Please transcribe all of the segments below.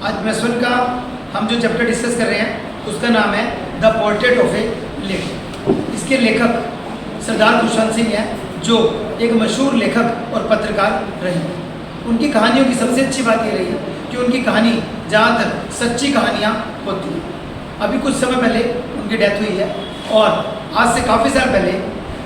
आज प्लस 1 का हम जो चैप्टर डिस्कस कर रहे हैं उसका नाम है the portrait of A lady. इसके लेखक सरदार खुशवंत सिंह हैं, जो एक मशहूर लेखक और पत्रकार रहे। उनकी कहानियों की सबसे अच्छी बात ये रही कि उनकी कहानी ज़्यादातर सच्ची कहानियाँ होती हैं। अभी कुछ समय पहले उनकी डेथ हुई है और आज से काफ़ी साल पहले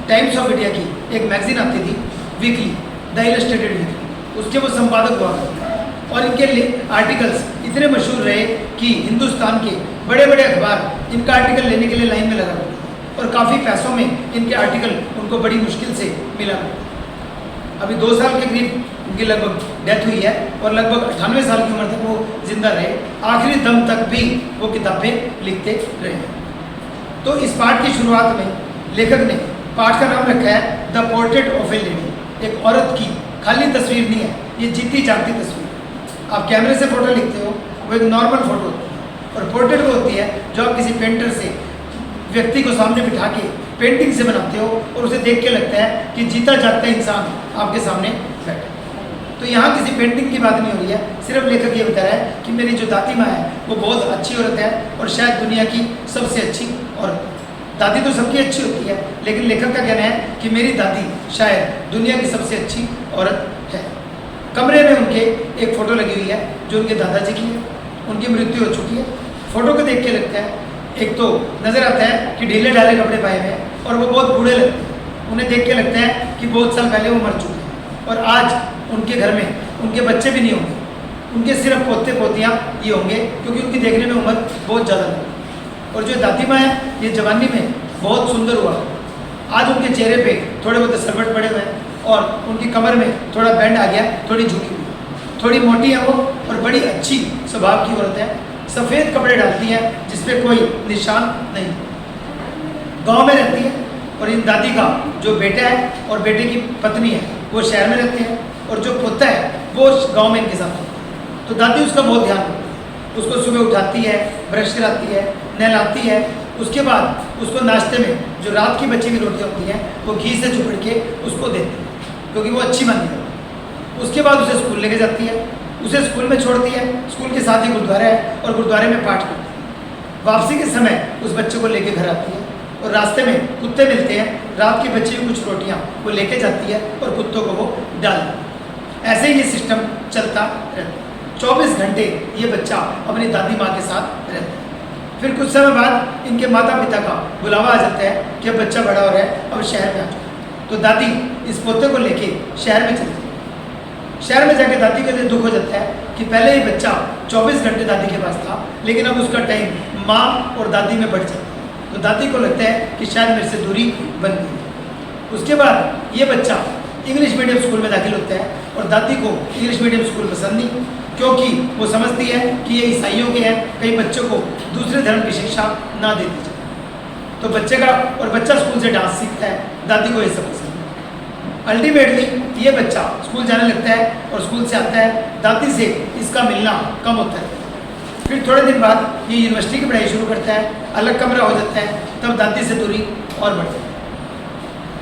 टाइम्स ऑफ इंडिया की एक मैगजीन आती थी, वीकली, द इलस्ट्रेटेड वीकली, उसके वो संपादक हुआ करते हैं। और इनके आर्टिकल्स इतने मशहूर रहे कि हिंदुस्तान के बड़े बड़े अखबार इनका आर्टिकल लेने के लिए लाइन में लगा करते थे और काफ़ी पैसों में इनके आर्टिकल उनको बड़ी मुश्किल से मिला करते। अभी 2 साल के करीब उनकी लगभग डेथ हुई है और लगभग 98 साल की उम्र तक वो जिंदा रहे। आखिरी दम तक भी वो किताबें लिखते रहे। तो इस पाठ की शुरुआत में लेखक ने पाठ का नाम रखा है the portrait of A lady. एक औरत की खाली तस्वीर नहीं है, ये जीती जागती तस्वीर। आप कैमरे से फोटो लिखते हो, वो एक नॉर्मल फोटो होती है, और पोर्ट्रेट वो होती है जो आप किसी पेंटर से व्यक्ति को सामने बिठा के पेंटिंग से बनाते हो और उसे देख के लगता है कि जीता जागता इंसान आपके सामने बैठा। तो यहाँ किसी पेंटिंग की बात नहीं हो रही है, सिर्फ लेखक ये बता रहा है कि मेरी जो दादी माँ है वो बहुत अच्छी औरत है और शायद दुनिया की सबसे अच्छी औरत। दादी तो सबकी अच्छी होती है, लेकिन लेखक का कहना है कि मेरी दादी शायद दुनिया की सबसे अच्छी औरत है। कमरे में उनके एक फ़ोटो लगी हुई है जो उनके दादाजी की है। उनकी मृत्यु हो चुकी है। फ़ोटो को देख के लगता है, एक तो नज़र आता है कि ढीले ढाले कपड़े पाए हुए हैं और वो बहुत बूढ़े लगते हैं। उन्हें देख के लगता है कि बहुत साल पहले वो मर चुके हैं और आज उनके घर में उनके बच्चे भी नहीं होंगे, उनके सिर्फ पोते पोतियाँ ये होंगे, क्योंकि उनकी देखने में उम्र बहुत ज़्यादा है। और जो दादी माँ है ये जवानी में बहुत सुंदर हुआ। आज उनके चेहरे पे थोड़े बहुत सरबट पड़े हुए हैं और उनकी कमर में थोड़ा बैंड आ गया, थोड़ी झुकी हुई, थोड़ी मोटी है वो और बड़ी अच्छी स्वभाव की औरत है। सफ़ेद कपड़े डालती है जिस पे कोई निशान नहीं। गांव में रहती है और इन दादी का जो बेटा है और बेटे की पत्नी है वो शहर में रहते हैं और जो पोता है वो गांव में इनके साथ होता है। तो दादी उसका बहुत ध्यान रखती है, उसको सुबह उठाती है, ब्रश कराती है, नहलाती है। उसके बाद उसको नाश्ते में जो रात की बची हुई रोटियाँ होती हैं वो घी से चुपड़ के उसको देती है, क्योंकि वो अच्छी मानी जाती है। उसके बाद उसे स्कूल लेके जाती है, उसे स्कूल में छोड़ती है। स्कूल के साथ ही गुरुद्वारा है और गुरुद्वारे में पाठ करती है। वापसी के समय उस बच्चे को लेके घर आती है और रास्ते में कुत्ते मिलते हैं। रात की बची हुई कुछ रोटियाँ वो लेके जाती है और कुत्तों को वो डाल देती है। ऐसे ही ये सिस्टम चलता रहता है। 24 घंटे ये बच्चा अपनी दादी माँ के साथ रहता है। फिर कुछ समय बाद इनके माता पिता का बुलावा आ जाता है कि अब बच्चा बड़ा हो रहा है, अब शहर में आ चुका। तो दादी इस पोते को लेके शहर में चलती है। शहर में जाके दादी के लिए दुख हो जाता है कि पहले ये बच्चा 24 घंटे दादी के पास था, लेकिन अब उसका टाइम माँ और दादी में बढ़ जाता है। तो दादी को लगता है कि शायद मेरे से दूरी बन गई। उसके बाद ये बच्चा इंग्लिश मीडियम स्कूल में दाखिल होता है और दादी को इंग्लिश मीडियम स्कूल पसंद नहीं, क्योंकि वो समझती है कि ये ईसाइयों के हैं, कई बच्चों को दूसरे धर्म की शिक्षा ना देती जाए। तो बच्चा स्कूल से डांस सीखता है, दादी को ये सब पसंद है। अल्टीमेटली ये बच्चा स्कूल जाने लगता है और स्कूल से आता है, दादी से इसका मिलना कम होता है। फिर थोड़े दिन बाद ये यूनिवर्सिटी की पढ़ाई शुरू करता है, अलग कमरा हो जाता है, तब दादी से दूरी और बढ़ती है।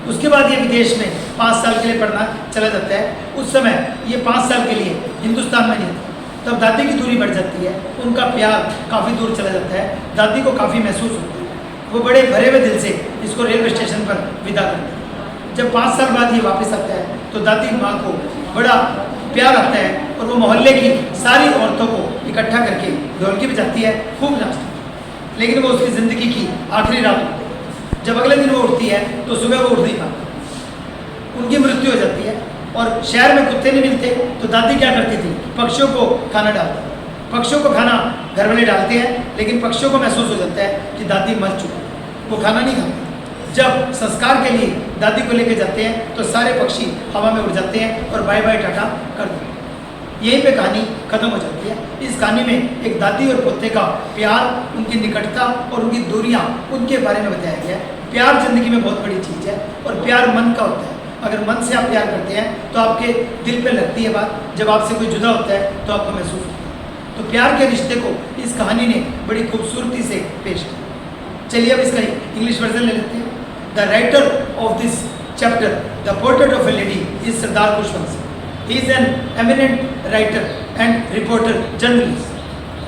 उसके बाद ये विदेश में 5 साल के लिए पढ़ना चला जाता है। उस समय ये 5 साल के लिए हिंदुस्तान में नहीं था, तब दादी की दूरी बढ़ जाती है, उनका प्यार काफ़ी दूर चला जाता है। दादी को काफ़ी महसूस होता है, वो बड़े भरे हुए दिल से इसको रेलवे स्टेशन पर विदा करती है। जब 5 साल बाद ये वापस आता है तो दादी माँ को बड़ा प्यार आता है और वो मोहल्ले की सारी औरतों को इकट्ठा करके ढोलकी बजाती है, खूब नाचती है। लेकिन वो उसकी ज़िंदगी की आखिरी रात होती है। जब अगले दिन वो उठती है तो सुबह वो उठ नहीं पाती, उनकी मृत्यु हो जाती है। और शहर में कुत्ते नहीं मिलते तो दादी क्या करती थी, पक्षियों को खाना डालती। पक्षियों को खाना घर वाले डालते हैं, लेकिन पक्षियों को महसूस हो जाता है कि दादी मर चुकी है, वो खाना नहीं खाते। जब संस्कार के लिए दादी को लेके जाते हैं तो सारे पक्षी हवा में उड़ जाते हैं और बाय बाय टाटा कर देते हैं। यहीं पे कहानी खत्म हो जाती है। इस कहानी में एक दादी और पोते का प्यार, उनकी निकटता और उनकी दूरियां, उनके बारे में बताया गया है। प्यार जिंदगी में बहुत बड़ी चीज़ है और प्यार मन का होता है। अगर मन से आप प्यार करते हैं तो आपके दिल पे लगती है बात, जब आपसे कोई जुदा होता है तो आपको महसूस होता है। तो प्यार के रिश्ते को इस कहानी ने बड़ी खूबसूरती से पेश किया। चलिए अब इसका इंग्लिश वर्जन ले लेते हैं। The writer of this chapter the portrait of A lady is Sardar Khushwant Singh. He is an eminent writer and reporter journalist.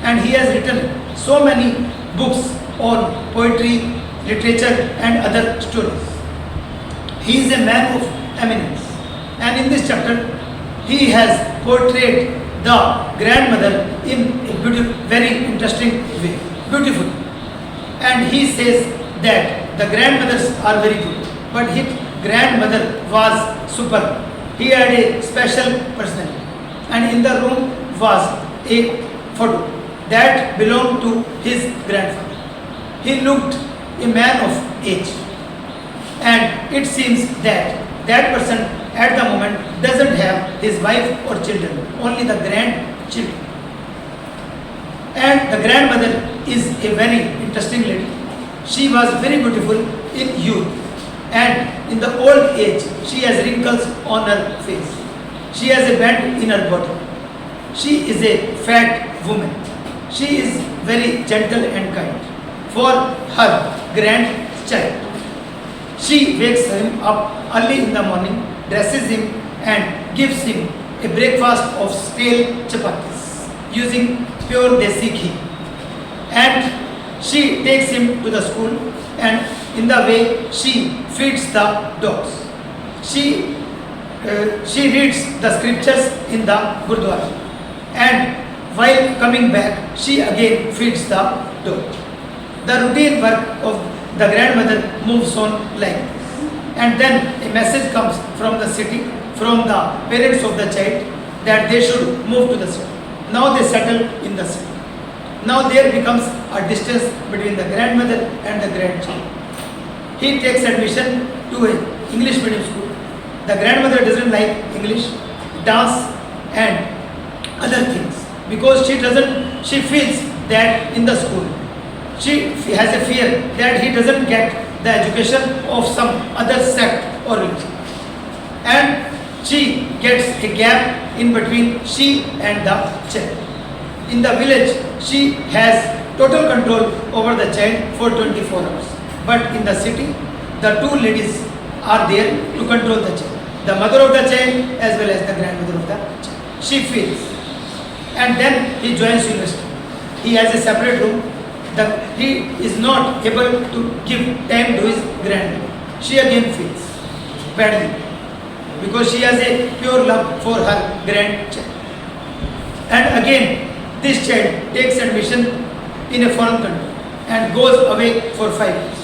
and he has written so many books on poetry, literature and other stories. He is a man of eminence, and in this chapter he has portrayed the grandmother in a very interesting way, beautiful. And he says that the grandmothers are very good, but his grandmother was superb. He had a special personality, and in the room was a photo that belonged to his grandfather. He looked a man of age, and it seems that that person at the moment doesn't have his wife or children, only the grandchildren. And the grandmother is a very interesting lady. She was very beautiful in youth, and in the old age she has wrinkles on her face. She has a bend in her body. She is a fat woman. She is very gentle and kind for her grandchild. She wakes him up early in the morning, dresses him and gives him a breakfast of stale chapatis using pure desi ghee. And she takes him to the school, and in the way she feeds the dogs. She reads the scriptures in the Gurdwara, and while coming back she again feeds the dog. The routine work of the grandmother moves on like this. And then a message comes from the city, from the parents of the child, that they should move to the city. Now they settle in the city. Now there becomes a distance between the grandmother and the grandchild. He takes admission to an English medium school. The grandmother doesn't like English, dance and other things, because she feels that in the school she has a fear that he doesn't get the education of some other sect or religion. And she gets a gap in between she and the child. In the village, she has total control over the child for 24 hours. But in the city, the two ladies are there to control the child. The mother of the child as well as the grandmother of the child. She feels. And then he joins university. He has a separate room. He is not able to give time to his grandmother. She again feels badly, because she has a pure love for her grandchild. And again, this child takes admission in a foreign country and goes away for 5 years.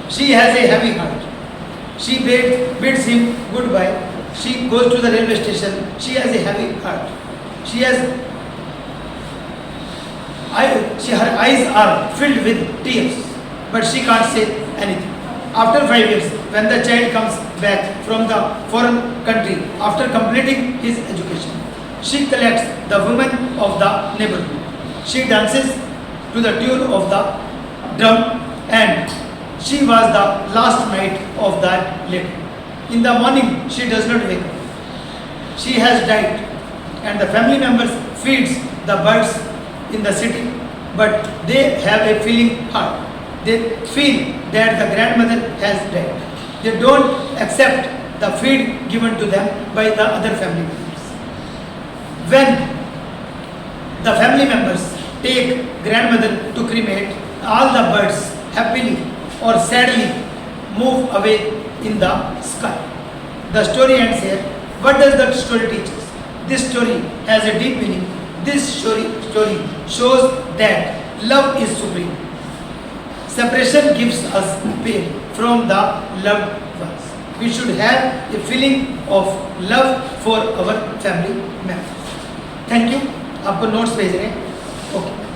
She has a heavy heart. She bids him goodbye. She goes to the railway station. She has a heavy heart. Her eyes are filled with tears, but she can't say anything. After 5 years, when the child comes back from the foreign country after completing his education, she collects the women of the neighborhood. She dances to the tune of the drum, and she was the last night of that lady. In the morning, she does not wake up. She has died, and the family members feeds the birds in the city, but they have a feeling heart. They feel that the grandmother has died. They don't accept the feed given to them by the other family members. When the family members take grandmother to cremate, all the birds happily or sadly move away in the sky. The story ends here. What does that story teach us? This story has a deep meaning. This story shows that love is supreme. Separation gives us pain from the loved ones. We should have a feeling of love for our family members. Thank you. आपको notes भेज रहे हैं. Okay.